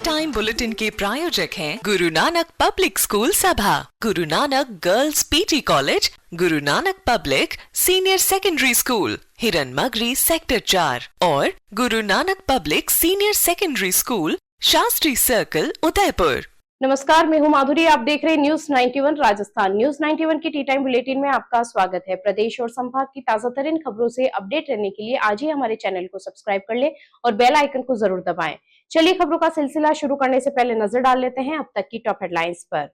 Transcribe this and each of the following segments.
Time bulletin के प्रायोजक हैं गुरु नानक पब्लिक स्कूल सभा, Guru Nanak girls PT college, Guru Nanak public senior secondary school, हिरन मगरी सेक्टर 4 और Guru Nanak public senior secondary school, Shastri circle, Udaipur. नमस्कार, मैं हूं माधुरी। आप देख रहे हैं न्यूज 91 राजस्थान। न्यूज 91 की टी टाइम बुलेटिन में आपका स्वागत है। प्रदेश और संभाग की ताजा तरीन खबरों से अपडेट रहने के लिए आज ही हमारे चैनल को सब्सक्राइब कर लें और बेल आइकन को जरूर दबाएं। चलिए खबरों का सिलसिला शुरू करने से पहले नजर डाल लेते हैं अब तक की टॉप हेडलाइंस पर।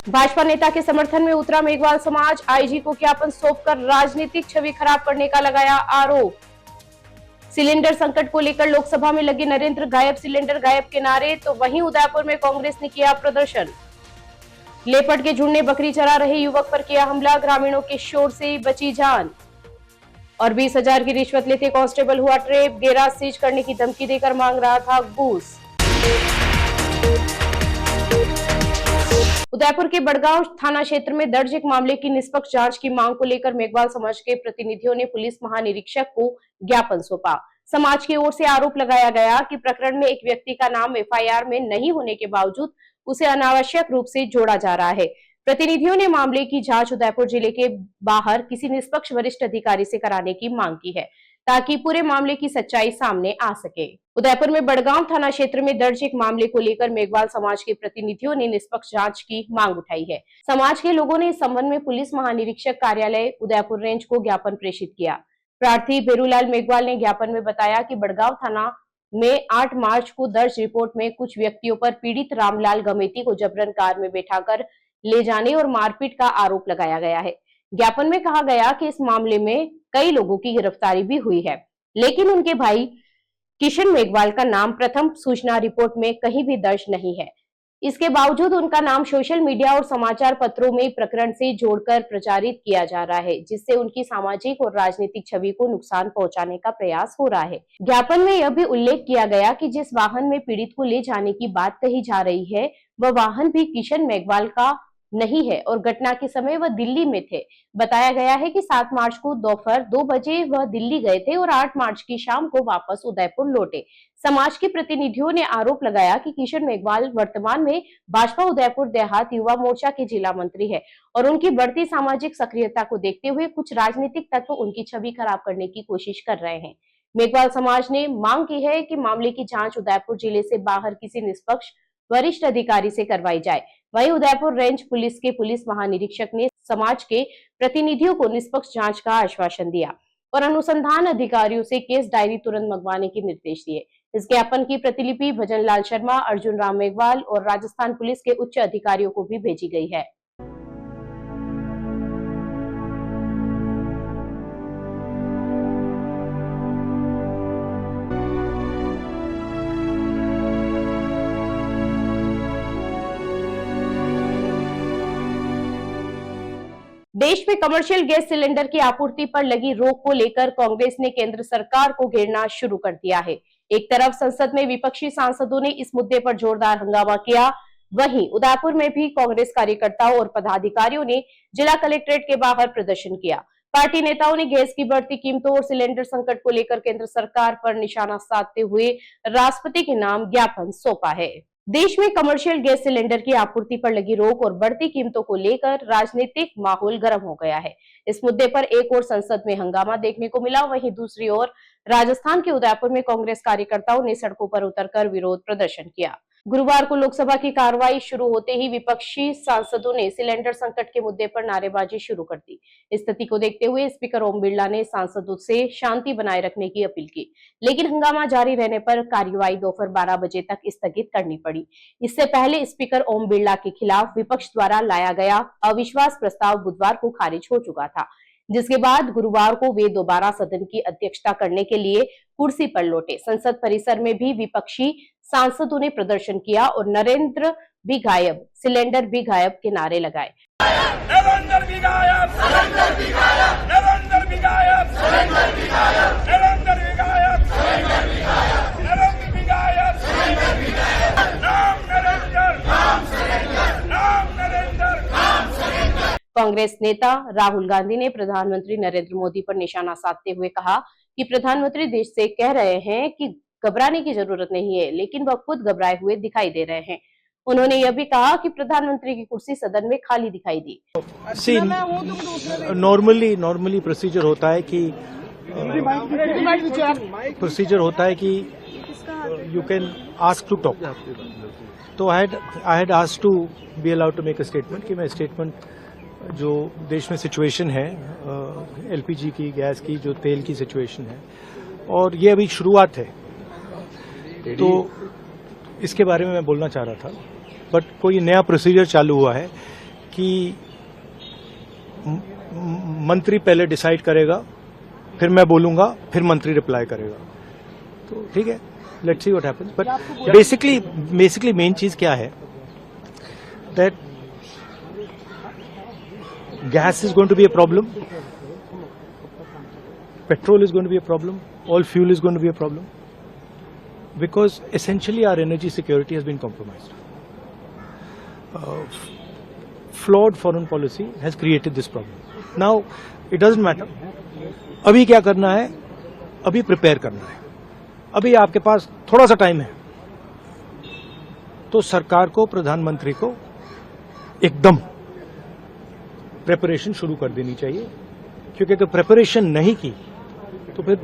भाजपा नेता के समर्थन में उतरा मेघवाल समाज, आईजी को ज्ञापन सौंपकर राजनीतिक छवि खराब करने का लगाया आरोप। सिलेंडर संकट को लेकर लोकसभा में लगे नरेंद्र गायब सिलेंडर गायब के नारे, तो वहीं उदयपुर में कांग्रेस ने किया प्रदर्शन। लेपर्ड के झुंड ने बकरी चरा रहे युवक पर किया हमला, ग्रामीणों के शोर से बची जान। और 20,000 की रिश्वत लेते कांस्टेबल हुआ ट्रेप, गैराज सीज करने की धमकी देकर मांग रहा था घूस। उदयपुर के बड़गांव थाना क्षेत्र में दर्ज एक मामले की निष्पक्ष जांच की मांग को लेकर मेघवाल समाज के प्रतिनिधियों ने पुलिस महानिरीक्षक को ज्ञापन सौंपा। समाज की ओर से आरोप लगाया गया कि प्रकरण में एक व्यक्ति का नाम एफआईआर में नहीं होने के बावजूद उसे अनावश्यक रूप से जोड़ा जा रहा है। प्रतिनिधियों ने मामले की जांच उदयपुर जिले के बाहर किसी निष्पक्ष वरिष्ठ अधिकारी से कराने की मांग की है, ताकि पूरे मामले की सच्चाई सामने आ सके। उदयपुर में बड़गांव थाना क्षेत्र में दर्ज एक मामले को लेकर मेघवाल समाज के प्रतिनिधियों ने निष्पक्ष जांच की मांग उठाई है। समाज के लोगों ने इस संबंध में पुलिस महानिरीक्षक कार्यालय उदयपुर रेंज को ज्ञापन प्रेषित किया। प्रार्थी भेरूलाल मेघवाल ने ज्ञापन में बताया कि बड़गांव थाना में 8 मार्च को दर्ज रिपोर्ट में कुछ व्यक्तियों पर पीड़ित रामलाल गमेती को जबरन कार में बैठाकर ले जाने और मारपीट का आरोप लगाया गया है। ज्ञापन में कहा गया कि इस मामले में कई लोगों की गिरफ्तारी भी हुई है, लेकिन उनके भाई किशन मेघवाल का नाम प्रथम सूचना रिपोर्ट में कहीं भी दर्ज नहीं है। इसके बावजूद उनका नाम सोशल मीडिया और समाचार पत्रों में प्रकरण से जोड़कर प्रचारित किया जा रहा है, जिससे उनकी सामाजिक और राजनीतिक छवि को नुकसान पहुंचाने का प्रयास हो रहा है। ज्ञापन में यह भी उल्लेख किया गया कि जिस वाहन में पीड़ित को ले जाने की बात कही जा रही है, वह वाहन भी किशन मेघवाल का नहीं है और घटना के समय वह दिल्ली में थे। बताया गया है कि 7 मार्च को दोपहर 2 बजे वह दिल्ली गए थे और 8 मार्च की शाम को वापस उदयपुर लौटे। समाज के प्रतिनिधियों ने आरोप लगाया कि किशन मेघवाल वर्तमान में भाजपा उदयपुर देहात युवा मोर्चा के जिला मंत्री है और उनकी बढ़ती सामाजिक सक्रियता को देखते हुए कुछ राजनीतिक तत्व उनकी छवि खराब करने की कोशिश कर रहे हैं। मेघवाल समाज ने मांग की है कि मामले की जांच उदयपुर जिले से बाहर किसी निष्पक्ष वरिष्ठ अधिकारी से करवाई जाए। वहीं उदयपुर रेंज पुलिस के पुलिस महानिरीक्षक ने समाज के प्रतिनिधियों को निष्पक्ष जांच का आश्वासन दिया और अनुसंधान अधिकारियों से केस डायरी तुरंत मंगवाने के निर्देश दिए। इस ज्ञापन की प्रतिलिपि भजन लाल शर्मा, अर्जुन राम मेघवाल और राजस्थान पुलिस के उच्च अधिकारियों को भी भेजी गई है। देश में कमर्शियल गैस सिलेंडर की आपूर्ति पर लगी रोक को लेकर कांग्रेस ने केंद्र सरकार को घेरना शुरू कर दिया है। एक तरफ संसद में विपक्षी सांसदों ने इस मुद्दे पर जोरदार हंगामा किया, वहीं उदयपुर में भी कांग्रेस कार्यकर्ताओं और पदाधिकारियों ने जिला कलेक्ट्रेट के बाहर प्रदर्शन किया। पार्टी नेताओं ने गैस की बढ़ती कीमतों और सिलेंडर संकट को लेकर केंद्र सरकार पर निशाना साधते हुए राष्ट्रपति के नाम ज्ञापन सौंपा है। देश में कमर्शियल गैस सिलेंडर की आपूर्ति पर लगी रोक और बढ़ती कीमतों को लेकर राजनीतिक माहौल गर्म हो गया है। इस मुद्दे पर एक और संसद में हंगामा देखने को मिला, वहीं दूसरी ओर राजस्थान के उदयपुर में कांग्रेस कार्यकर्ताओं ने सड़कों पर उतरकर विरोध प्रदर्शन किया। गुरुवार को लोकसभा की कार्रवाई शुरू होते ही विपक्षी सांसदों ने सिलेंडर संकट के मुद्दे पर नारेबाजी शुरू कर दी। स्थिति को देखते हुए स्पीकर ओम बिरला ने सांसदों से शांति बनाए रखने की अपील की, लेकिन हंगामा जारी रहने पर कार्यवाही दोपहर 12 बजे तक स्थगित करनी पड़ी। इससे पहले स्पीकर ओम बिरला के खिलाफ विपक्ष द्वारा लाया गया अविश्वास प्रस्ताव बुधवार को खारिज हो चुका था, जिसके बाद गुरुवार को वे दोबारा सदन की अध्यक्षता करने के लिए कुर्सी पर लौटे। संसद परिसर में भी विपक्षी सांसदों ने प्रदर्शन किया और नरेंद्र भी गायब, सिलेंडर भी गायब के नारे लगाए। नरेंद्र भी गायब, सिलेंडर भी गायब, नरेंद्र भी गायब, सिलेंडर भी गायब, नरेंद्र भी गायब, सिलेंडर भी गायब, नरेंद्र भी गायब, सिलेंडर भी गायब, नाम नरेंद्र, नाम सिलेंडर, नाम नरेंद्र, नाम सिलेंडर। कांग्रेस नेता राहुल गांधी ने प्रधानमंत्री नरेंद्र मोदी पर निशाना साधते हुए कहा कि कि प्रधानमंत्री देश से कह रहे हैं कि घबराने की जरूरत नहीं है, लेकिन वह खुद घबराए हुए दिखाई दे रहे हैं। उन्होंने यह भी कहा कि प्रधानमंत्री की कुर्सी सदन में खाली दिखाई दी। नॉर्मली प्रोसीजर होता है कि you can ask to talk. तो I had asked to be allowed to make a statement कि मैं स्टेटमेंट जो देश में सिचुएशन है, एलपीजी की, गैस की, जो तेल की सिचुएशन है, और ये अभी शुरुआत है, तो इसके बारे में मैं बोलना चाह रहा था। बट कोई नया प्रोसीजर चालू हुआ है कि मंत्री पहले डिसाइड करेगा, फिर मैं बोलूंगा, फिर मंत्री रिप्लाई करेगा। तो ठीक है, let's see what happens. But basically main चीज क्या है, that gas is going to be a problem, petrol is going to be a problem, all fuel is going to be a problem, because essentially our energy security has been compromised. Flawed foreign policy has created this problem. Now it doesn't matter अभी क्या करना है, अभी prepare करना है। अभी आपके पास थोड़ा सा टाइम है, तो सरकार को, प्रधानमंत्री को एकदम प्रिपरेशन शुरू कर देनी चाहिए, क्योंकि अगर प्रिपरेशन नहीं की तो फिर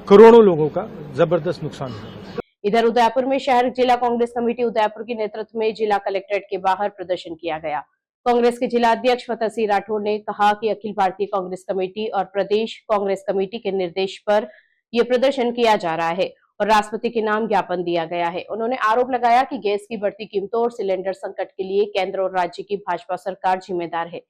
करोड़ों लोगों का जबरदस्त नुकसान होगा। इधर उदयपुर में शहर जिला कांग्रेस कमेटी उदयपुर के नेतृत्व में जिला कलेक्ट्रेट के बाहर प्रदर्शन किया गया। कांग्रेस के जिला अध्यक्ष फतेह सिंह राठौर ने कहा कि अखिल भारतीय कांग्रेस कमेटी और प्रदेश कांग्रेस कमेटी के निर्देश पर यह प्रदर्शन किया जा रहा है और राष्ट्रपति के नाम ज्ञापन दिया गया है। उन्होंने आरोप लगाया कि गैस की बढ़ती कीमतों और सिलेंडर संकट के लिए केंद्र और राज्य की भाजपा सरकार जिम्मेदार है।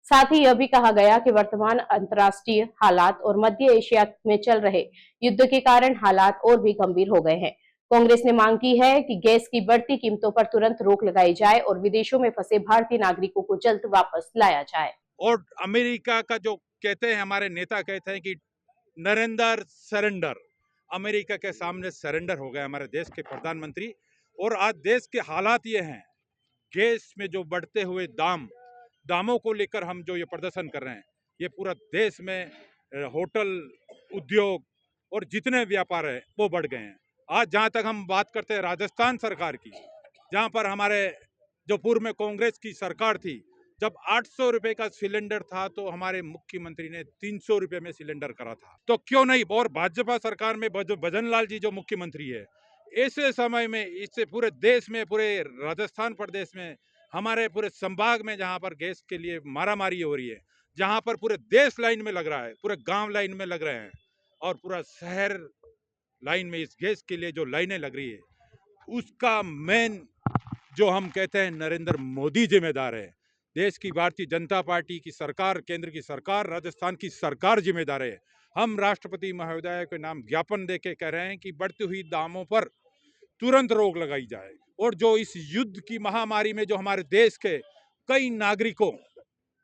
साथ ही यह भी कहा गया कि वर्तमान अंतर्राष्ट्रीय हालात और मध्य एशिया में चल रहे युद्ध के कारण हालात और भी गंभीर हो गए हैं। कांग्रेस ने मांग की है कि गैस की बढ़ती कीमतों पर तुरंत रोक लगाई जाए और विदेशों में फंसे भारतीय नागरिकों को जल्द वापस लाया जाए। और अमेरिका का जो कहते हैं, हमारे नेता कहते हैं कि नरेंद्र सरेंडर, अमेरिका के सामने सरेंडर हो गए हमारे देश के प्रधानमंत्री। और आज देश के हालात ये हैं, गैस में जो बढ़ते हुए दामों को लेकर हम जो ये प्रदर्शन कर रहे हैं, ये पूरा देश में होटल उद्योग और जितने व्यापार है वो बढ़ गए हैं। आज जहाँ तक हम बात करते हैं राजस्थान सरकार की, जहाँ पर हमारे जो पूर्व में कांग्रेस की सरकार थी, जब 800 रुपए का सिलेंडर था तो हमारे मुख्यमंत्री ने 300 रुपए में सिलेंडर करा था। तो क्यों नहीं, और भाजपा सरकार में भजन लाल जी जो मुख्यमंत्री है, ऐसे समय में इससे पूरे देश में, पूरे राजस्थान प्रदेश में, हमारे पूरे संभाग में जहां पर गैस के लिए मारामारी हो रही है, जहां पर पूरे देश लाइन में लग रहा है, पूरे गांव लाइन में लग रहे हैं और पूरा शहर लाइन में इस गैस के लिए जो लाइनें लग रही है, उसका मेन जो हम कहते हैं नरेंद्र मोदी जिम्मेदार है। देश की भारतीय जनता पार्टी की सरकार, केंद्र की सरकार, राजस्थान की सरकार जिम्मेदार है। हम राष्ट्रपति महोदय के नाम ज्ञापन देके कह रहे हैं कि बढ़ती हुई दामों पर तुरंत रोक लगाई जाए और जो इस युद्ध की महामारी में जो हमारे देश के कई नागरिकों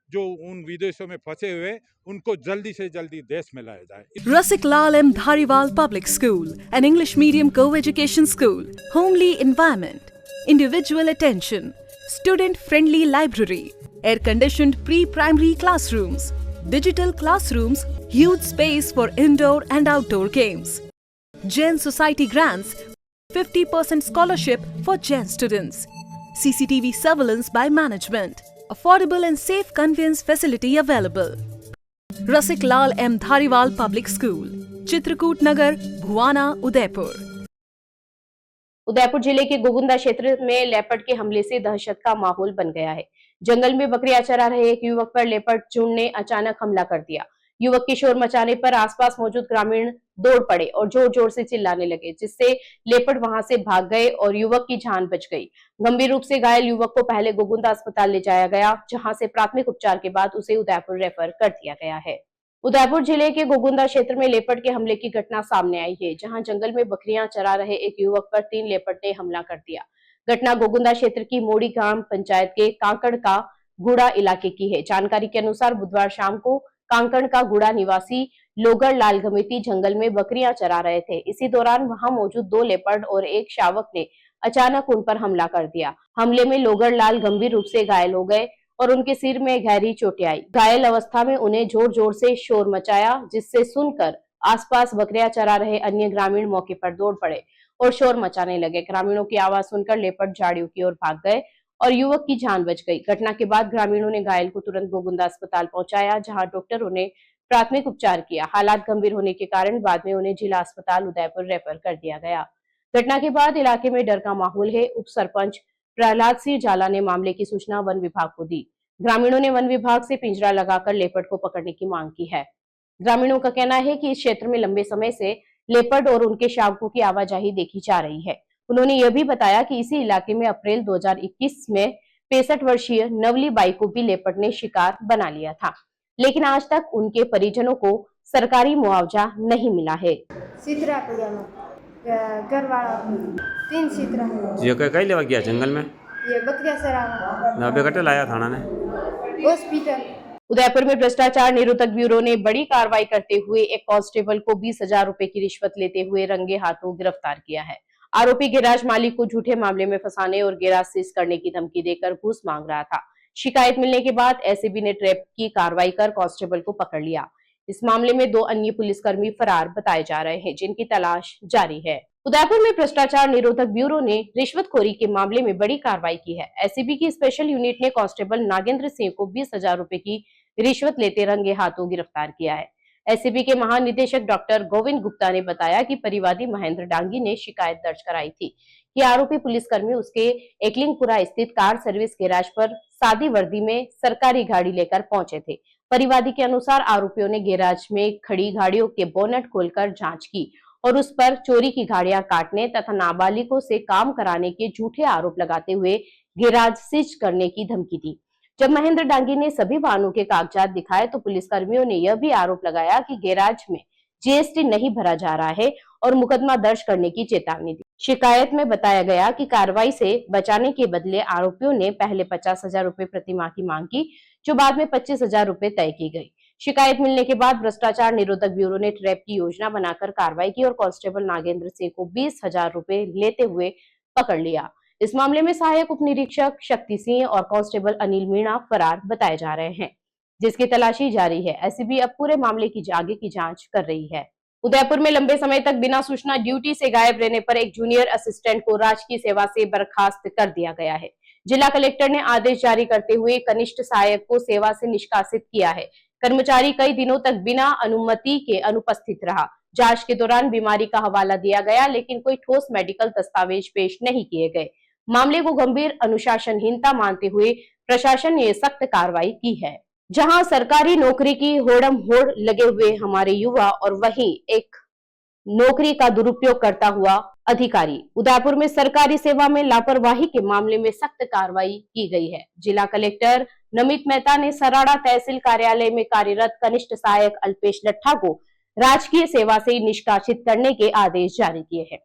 जो उन विदेशों में फंसे हुए, उनको जल्दी से जल्दी देश में लाया जाए। Rasik Lal M. Dhariwal Public School, an English medium co-education school, homely environment, individual attention, student-friendly library, air-conditioned pre-primary classrooms, digital classrooms, huge space for indoor and outdoor games. Jain Society grants 50% scholarship for Jain students. CCTV surveillance by management. Affordable and safe conveyance facility available. Rasik Lal M. Dhariwal Public School, Chitrakoot नगर, भुवाना, उदयपुर। उदयपुर जिले के गोगुंदा क्षेत्र में leopard के हमले से दहशत का माहौल बन गया है। जंगल में बकरियां चरा रहे एक युवक पर लेपर्ड झुंड ने अचानक हमला कर दिया। युवक के शोर मचाने पर आसपास मौजूद ग्रामीण दौड़ पड़े और जोर जोर से चिल्लाने लगे, जिससे लेपर्ड वहां से भाग गए और युवक की जान बच गई। गंभीर रूप से घायल युवक को पहले गोगुंदा अस्पताल ले जाया गया, जहां से प्राथमिक उपचार के बाद उसे उदयपुर रेफर कर दिया गया है। उदयपुर जिले के गोगुंदा क्षेत्र में लेपर्ड के हमले की घटना सामने आई है, जहां जंगल में बकरियां चरा रहे एक युवक पर 3 लेपर्ड ने हमला कर दिया। घटना गोगुंदा क्षेत्र की मोड़ी ग्राम पंचायत के कांकड़ का गुड़ा इलाके की है। जानकारी के अनुसार बुधवार शाम को कांकड़ का गुड़ा निवासी लोगर लाल गमेती जंगल में बकरियां चरा रहे थे। इसी दौरान वहां मौजूद 2 लेपर्ड और एक शावक ने अचानक उन पर हमला कर दिया। हमले में लोगर लाल गंभीर रूप से घायल हो गए और उनके सिर में गहरी चोटें आई। घायल अवस्था में उन्हें जोर जोर से शोर मचाया, जिससे सुनकर आसपास बकरियां चरा रहे अन्य ग्रामीण मौके पर दौड़ पड़े और शोर मचाने लगे। ग्रामीणों की आवाज सुनकर लेपर्ड झाड़ियों की ओर भाग गए और युवक की जान बच गई। घटना के बाद ग्रामीणों ने घायल को तुरंत गोगुंदा अस्पताल पहुंचाया, जहां डॉक्टरों ने प्राथमिक उपचार किया। हालात गंभीर होने के कारण बाद में उन्हें जिला अस्पताल उदयपुर रेफर कर दिया गया। घटना के बाद इलाके में डर का माहौल है। उप सरपंच प्रहलाद सिंह जाला ने मामले की सूचना वन विभाग को दी। ग्रामीणों ने वन विभाग से पिंजरा लगाकर लेपर्ड को पकड़ने की मांग की है। ग्रामीणों का कहना है कि इस क्षेत्र में लंबे समय से लेपर्ड और उनके शावकों की आवाजाही देखी जा रही है। उन्होंने यह भी बताया कि इसी इलाके में अप्रैल 2021 में 65 वर्षीय नवली बाई को भी लेपर्ड ने शिकार बना लिया था, लेकिन आज तक उनके परिजनों को सरकारी मुआवजा नहीं मिला है। घर वाला 3 सीतरा ये कई लेवा गया जंगल में, ये बकरिया सरावा ना बेकटे लाया थाना ने। हॉस्पिटल उदयपुर में भ्रष्टाचार निरोधक ब्यूरो ने बड़ी कार्रवाई करते हुए एक कांस्टेबल को 20,000 रुपए की रिश्वत लेते हुए रंगे हाथों गिरफ्तार किया है। आरोपी गैराज मालिक को झूठे मामले में फंसाने और गैराज सीज करने की धमकी देकर घूस मांग रहा था। शिकायत मिलने के बाद एसीबी ने ट्रैप की कार्रवाई कर कांस्टेबल को पकड़ लिया। इस मामले में 2 अन्य पुलिसकर्मी फरार बताए जा रहे हैं, जिनकी तलाश जारी है। उदयपुर में भ्रष्टाचार निरोधक ब्यूरो ने रिश्वतखोरी के मामले में बड़ी कार्रवाई की है। एसीबी की स्पेशल यूनिट ने कांस्टेबल नागेंद्र सिंह को 20,000 रुपए की रिश्वत लेते रंगे हाथों गिरफ्तार किया है। एसीबी के महानिदेशक डॉक्टर गोविंद गुप्ता ने बताया कि परिवादी महेंद्र डांगी ने शिकायत दर्ज कराई थी कि आरोपी पुलिसकर्मी उसके एकलिंगपुरा स्थित कार सर्विस गैराज पर सादी वर्दी में सरकारी गाड़ी लेकर पहुंचे थे। परिवादी के अनुसार आरोपियों ने गैराज में खड़ी गाड़ियों के बोनट खोलकर जांच की और उस पर चोरी की गाड़ियां काटने तथा नाबालिगों से काम कराने के झूठे आरोप लगाते हुए गैराज सीज करने की धमकी दी। जब महेंद्र डांगी ने सभी वाहनों के कागजात दिखाए तो पुलिसकर्मियों ने यह भी आरोप लगाया कि गैराज में जीएसटी नहीं भरा जा रहा है और मुकदमा दर्ज करने की चेतावनी दी। शिकायत में बताया गया कि कार्रवाई से बचाने के बदले आरोपियों ने पहले 50,000 रुपए प्रति माह की मांग की, जो बाद में 25,000 रुपए तय की गई। शिकायत मिलने के बाद भ्रष्टाचार निरोधक ब्यूरो ने ट्रैप की योजना बनाकर कार्रवाई की और कांस्टेबल नागेंद्र सिंह को 20,000 रुपए लेते हुए पकड़ लिया। इस मामले में सहायक उप निरीक्षक शक्ति सिंह और कांस्टेबल अनिल मीणा फरार बताए जा रहे हैं, जिसकी तलाशी जारी है। एसीबी अब पूरे मामले की आगे की जांच कर रही है। उदयपुर में लंबे समय तक बिना सूचना ड्यूटी से गायब रहने पर एक जूनियर असिस्टेंट को राजकीय सेवा से बर्खास्त कर दिया गया है। जिला कलेक्टर ने आदेश जारी करते हुए कनिष्ठ सहायक को सेवा से निष्कासित किया है। कर्मचारी कई दिनों तक बिना अनुमति के अनुपस्थित रहा। जांच के दौरान बीमारी का हवाला दिया गया, लेकिन कोई ठोस मेडिकल दस्तावेज पेश नहीं किए गए। मामले को गंभीर अनुशासनहीनता मानते हुए प्रशासन ने सख्त कार्रवाई की है। जहां सरकारी नौकरी की होड़म होड़ लगे हुए हमारे युवा और वहीं एक नौकरी का दुरुपयोग करता हुआ अधिकारी। उदयपुर में सरकारी सेवा में लापरवाही के मामले में सख्त कार्रवाई की गई है। जिला कलेक्टर नमित मेहता ने सराड़ा तहसील कार्यालय में कार्यरत कनिष्ठ सहायक अल्पेश लट्ठा को राजकीय सेवा से निष्कासित करने के आदेश जारी किए हैं।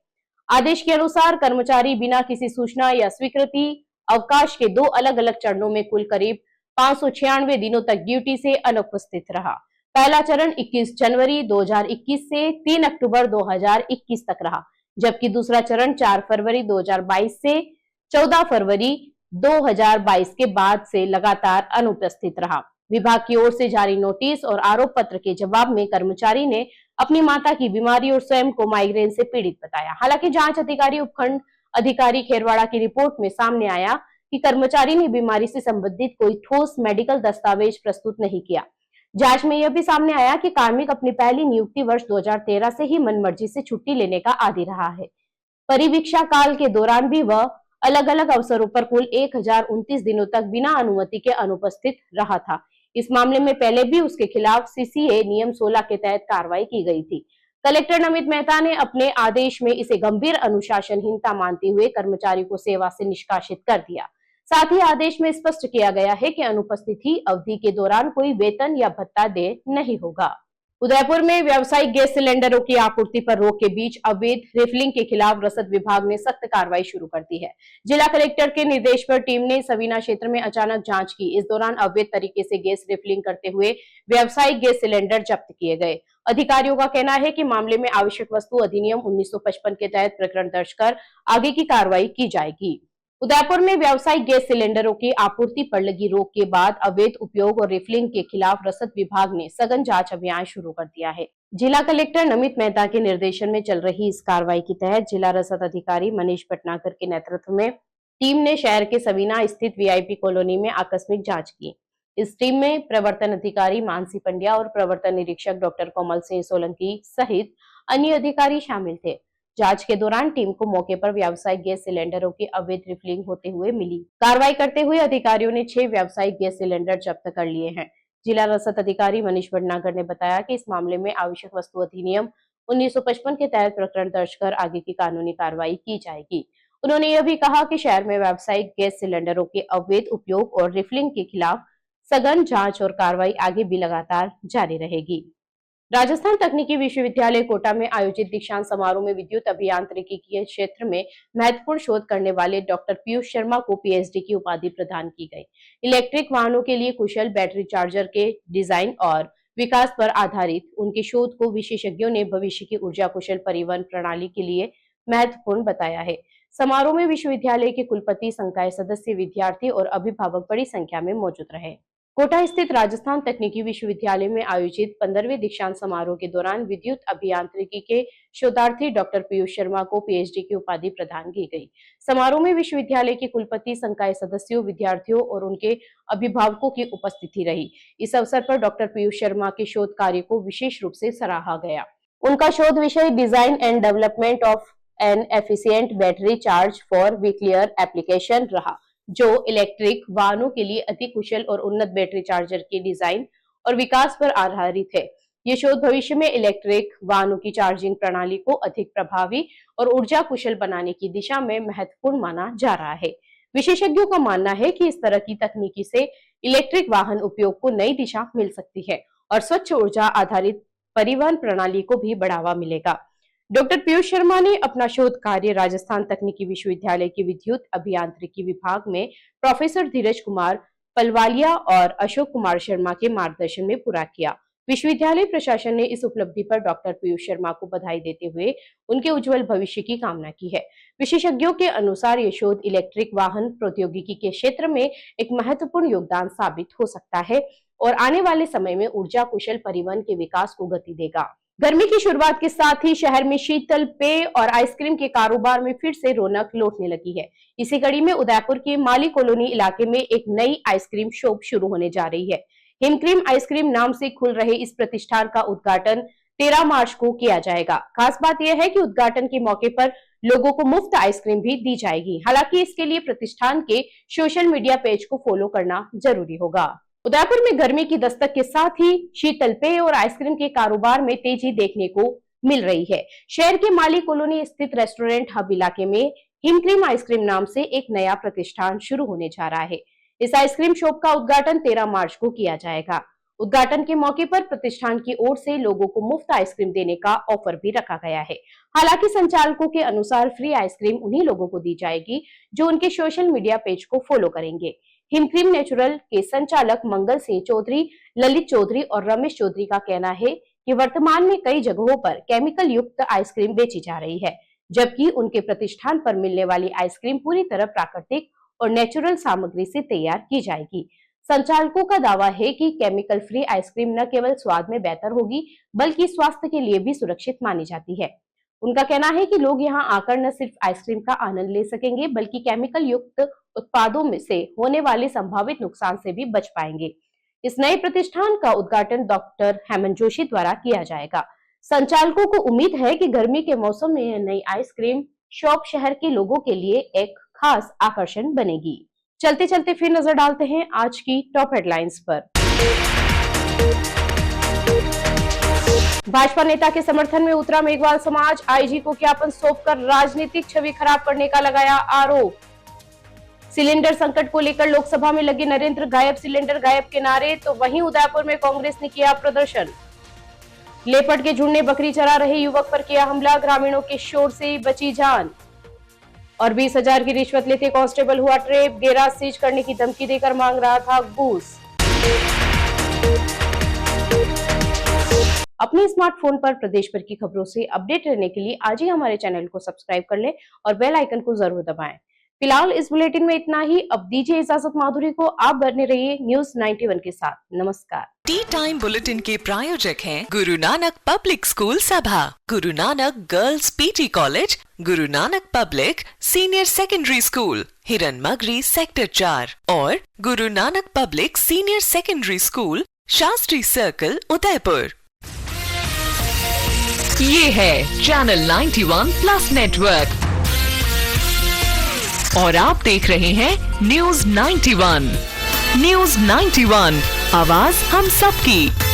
आदेश के अनुसार कर्मचारी बिना किसी सूचना या स्वीकृति अवकाश के 2 अलग अलग चरणों में कुल करीब 596 दिनों तक ड्यूटी से अनुपस्थित रहा। पहला चरण 21 जनवरी 2021 से 3 अक्टूबर 2021 तक रहा, जबकि दूसरा चरण 4 फरवरी 2022 से 14 फरवरी 2022 के बाद से लगातार अनुपस्थित रहा। विभाग की ओर से जारी नोटिस और आरोप पत्र के जवाब में कर्मचारी ने अपनी माता की बीमारी और स्वयं को माइग्रेन से पीड़ित बताया। हालांकि जांच अधिकारी उपखंड अधिकारी खेरवाड़ा की रिपोर्ट में सामने आया कि कर्मचारी ने बीमारी से संबंधित कोई ठोस मेडिकल दस्तावेज प्रस्तुत नहीं किया। जांच में यह भी सामने आया कि कार्मिक अपनी पहली नियुक्ति वर्ष 2013 से ही मनमर्जी से छुट्टी लेने का आदी रहा है। परिवीक्षा काल के दौरान भी वह अलग अलग अवसरों पर कुल 1029 दिनों तक बिना अनुमति के अनुपस्थित रहा था। इस मामले में पहले भी उसके खिलाफ सीसीए नियम 16 के तहत कार्रवाई की गई थी। कलेक्टर नमित मेहता ने अपने आदेश में इसे गंभीर अनुशासनहीनता मानते हुए कर्मचारी को सेवा से निष्कासित कर दिया। साथ ही आदेश में स्पष्ट किया गया है कि अनुपस्थिति अवधि के दौरान कोई वेतन या भत्ता देय नहीं होगा। उदयपुर में व्यावसायिक गैस सिलेंडरों की आपूर्ति पर रोक के बीच अवैध रिफिलिंग के खिलाफ रसद विभाग ने सख्त कार्रवाई शुरू कर दी है। जिला कलेक्टर के निर्देश पर टीम ने सवीना क्षेत्र में अचानक जांच की। इस दौरान अवैध तरीके से गैस रिफिलिंग करते हुए व्यावसायिक गैस सिलेंडर जब्त किए गए। अधिकारियों का कहना है कि मामले में आवश्यक वस्तु अधिनियम 1955 के तहत प्रकरण दर्ज कर आगे की कार्रवाई की जाएगी। उदयपुर में व्यावसायिक गैस सिलेंडरों की आपूर्ति पर लगी रोक के बाद अवैध उपयोग और रिफिलिंग के खिलाफ रसद विभाग ने सघन जांच अभियान शुरू कर दिया है। जिला कलेक्टर नमित मेहता के निर्देशन में चल रही इस कार्रवाई के तहत जिला रसद अधिकारी मनीष भटनागर के नेतृत्व में टीम ने शहर के सवीना स्थित वीआईपी कॉलोनी में आकस्मिक जांच की। इस टीम में प्रवर्तन अधिकारी मानसी पंड्या और प्रवर्तन निरीक्षक डॉक्टर कोमल सिंह सोलंकी सहित अन्य अधिकारी शामिल थे। जांच के दौरान टीम को मौके पर व्यावसायिक गैस सिलेंडरों की अवैध रिफिलिंग होते हुए मिली। कार्रवाई करते हुए अधिकारियों ने 6 व्यावसायिक गैस सिलेंडर जब्त कर लिए हैं। जिला रसद अधिकारी मनीष भटनागर ने बताया कि इस मामले में आवश्यक वस्तु अधिनियम 1955 के तहत प्रकरण दर्ज कर आगे की कानूनी कार्रवाई की जाएगी। उन्होंने यह भी कहा कि शहर में व्यावसायिक गैस सिलेंडरों के अवैध उपयोग और रिफिलिंग के खिलाफ सघन जांच और कार्रवाई आगे भी लगातार जारी रहेगी। राजस्थान तकनीकी विश्वविद्यालय कोटा में आयोजित दीक्षांत समारोह में विद्युत अभियांत्रिकी के क्षेत्र में महत्वपूर्ण शोध करने वाले डॉक्टर पीयूष शर्मा को पीएचडी की उपाधि प्रदान की गई। इलेक्ट्रिक वाहनों के लिए कुशल बैटरी चार्जर के डिजाइन और विकास पर आधारित उनके शोध को विशेषज्ञों ने भविष्य की ऊर्जा कुशल परिवहन प्रणाली के लिए महत्वपूर्ण बताया है। समारोह में विश्वविद्यालय के कुलपति, संकाय सदस्य, विद्यार्थी और अभिभावक बड़ी संख्या में मौजूद रहे। कोटा स्थित राजस्थान तकनीकी विश्वविद्यालय में आयोजित 15वें दीक्षांत समारोह के दौरान विद्युत अभियांत्रिकी के शोधार्थी डॉक्टर पीयूष शर्मा को पीएचडी की उपाधि प्रदान की गई। समारोह में विश्वविद्यालय के कुलपति, संकाय सदस्यों, विद्यार्थियों और उनके अभिभावकों की उपस्थिति रही। इस अवसर पर डॉक्टर पीयूष शर्मा के शोध कार्य को विशेष रूप से सराहा गया। उनका शोध विषय design and development of N efficient battery charge for vehicle application रहा, जो इलेक्ट्रिक वाहनों के लिए अति कुशल और उन्नत बैटरी चार्जर के डिजाइन और विकास पर आधारित है। ये शोध भविष्य में इलेक्ट्रिक वाहनों की चार्जिंग प्रणाली को अधिक प्रभावी और ऊर्जा कुशल बनाने की दिशा में महत्वपूर्ण माना जा रहा है। विशेषज्ञों का मानना है कि इस तरह की तकनीकी से इलेक्ट्रिक वाहन उपयोग को नई दिशा मिल सकती है और स्वच्छ ऊर्जा आधारित परिवहन प्रणाली को भी बढ़ावा मिलेगा। डॉक्टर पीयूष शर्मा ने अपना शोध कार्य राजस्थान तकनीकी विश्वविद्यालय के विद्युत अभियांत्रिकी विभाग में प्रोफेसर धीरज कुमार पलवालिया और अशोक कुमार शर्मा के मार्गदर्शन में पूरा किया। विश्वविद्यालय प्रशासन ने इस उपलब्धि पर डॉक्टर पीयूष शर्मा को बधाई देते हुए उनके उज्जवल भविष्य की कामना की है। विशेषज्ञों के अनुसार ये शोध इलेक्ट्रिक वाहन प्रौद्योगिकी के क्षेत्र में एक महत्वपूर्ण योगदान साबित हो सकता है और आने वाले समय में ऊर्जा कुशल परिवहन के विकास को गति देगा। गर्मी की शुरुआत के साथ ही शहर में शीतल पेय और आइसक्रीम के कारोबार में फिर से रौनक लौटने लगी है। इसी कड़ी में उदयपुर के माली कॉलोनी इलाके में एक नई आइसक्रीम शॉप शुरू होने जा रही है। हिमक्रीम आइसक्रीम नाम से खुल रहे इस प्रतिष्ठान का उद्घाटन 13 मार्च को किया जाएगा। खास बात यह है कि उद्घाटन के मौके पर लोगों को मुफ्त आइसक्रीम भी दी जाएगी। हालांकि इसके लिए प्रतिष्ठान के सोशल मीडिया पेज को फॉलो करना जरूरी होगा। उदयपुर में गर्मी की दस्तक के साथ ही शीतल पेय और आइसक्रीम के कारोबार में तेजी देखने को मिल रही है। शहर के माली कॉलोनी स्थित रेस्टोरेंट हब इलाके में हिमक्रीम आइसक्रीम नाम से एक नया प्रतिष्ठान शुरू होने जा रहा है। इस आइसक्रीम शॉप का उद्घाटन 13 मार्च को किया जाएगा। उद्घाटन के मौके पर प्रतिष्ठान की ओर से लोगों को मुफ्त आइसक्रीम देने का ऑफर भी रखा गया है। हालांकि संचालकों के अनुसार फ्री आइसक्रीम उन्हीं लोगों को दी जाएगी जो उनके सोशल मीडिया पेज को फॉलो करेंगे। हिमक्रीम नेचुरल के संचालक मंगल सिंह चौधरी, ललित चौधरी और रमेश चौधरी का कहना है कि वर्तमान में कई जगहों पर केमिकल युक्त आइसक्रीम बेची जा रही है, जबकि उनके प्रतिष्ठान पर मिलने वाली आइसक्रीम पूरी तरह प्राकृतिक और नेचुरल सामग्री से तैयार की जाएगी। संचालकों का दावा है कि केमिकल फ्री आइसक्रीम न केवल स्वाद में बेहतर होगी बल्कि स्वास्थ्य के लिए भी सुरक्षित मानी जाती है। उनका कहना है कि लोग यहां आकर न सिर्फ आइसक्रीम का आनंद ले सकेंगे बल्कि केमिकल युक्त उत्पादों में से होने वाले संभावित नुकसान से भी बच पाएंगे। इस नए प्रतिष्ठान का उद्घाटन डॉक्टर हेमंत जोशी द्वारा किया जाएगा। संचालकों को उम्मीद है कि गर्मी के मौसम में यह नई आइसक्रीम शॉप शहर के लोगों के लिए एक खास आकर्षण बनेगी। चलते चलते फिर नजर डालते हैं आज की टॉप हेडलाइंस पर। भाजपा नेता के समर्थन में उतरा मेघवाल समाज, आईजी को ज्ञापन सौंपकर राजनीतिक छवि खराब करने का लगाया आरोप। सिलेंडर संकट को लेकर लोकसभा में लगे नरेंद्र गायब सिलेंडर गायब के नारे, तो वहीं उदयपुर में कांग्रेस ने किया प्रदर्शन। लेपर्ड के झुंड ने बकरी चरा रहे युवक पर किया हमला, ग्रामीणों के शोर से बची जान। और 20,000 की रिश्वत लेते कांस्टेबल हुआ ट्रेप, गैराज सीज करने की धमकी देकर मांग रहा था घूस। अपने स्मार्टफोन पर प्रदेश भर की खबरों से अपडेट रहने के लिए आज ही हमारे चैनल को सब्सक्राइब कर लें और बेल आइकन को जरूर दबाएं। फिलहाल इस बुलेटिन में इतना ही। अब दीजिए इजाजत माधुरी को। आप बने रहिए न्यूज 91 के साथ। नमस्कार। टी टाइम बुलेटिन के प्रायोजक हैं गुरु नानक पब्लिक स्कूल सभा, Guru Nanak girls PT college, Guru Nanak public senior secondary school, हिरन मगरी सेक्टर 4 और Guru Nanak public senior secondary school, Shastri circle, Udaipur. ये है चैनल 91 प्लस नेटवर्क और आप देख रहे हैं न्यूज 91। न्यूज 91, आवाज हम सबकी।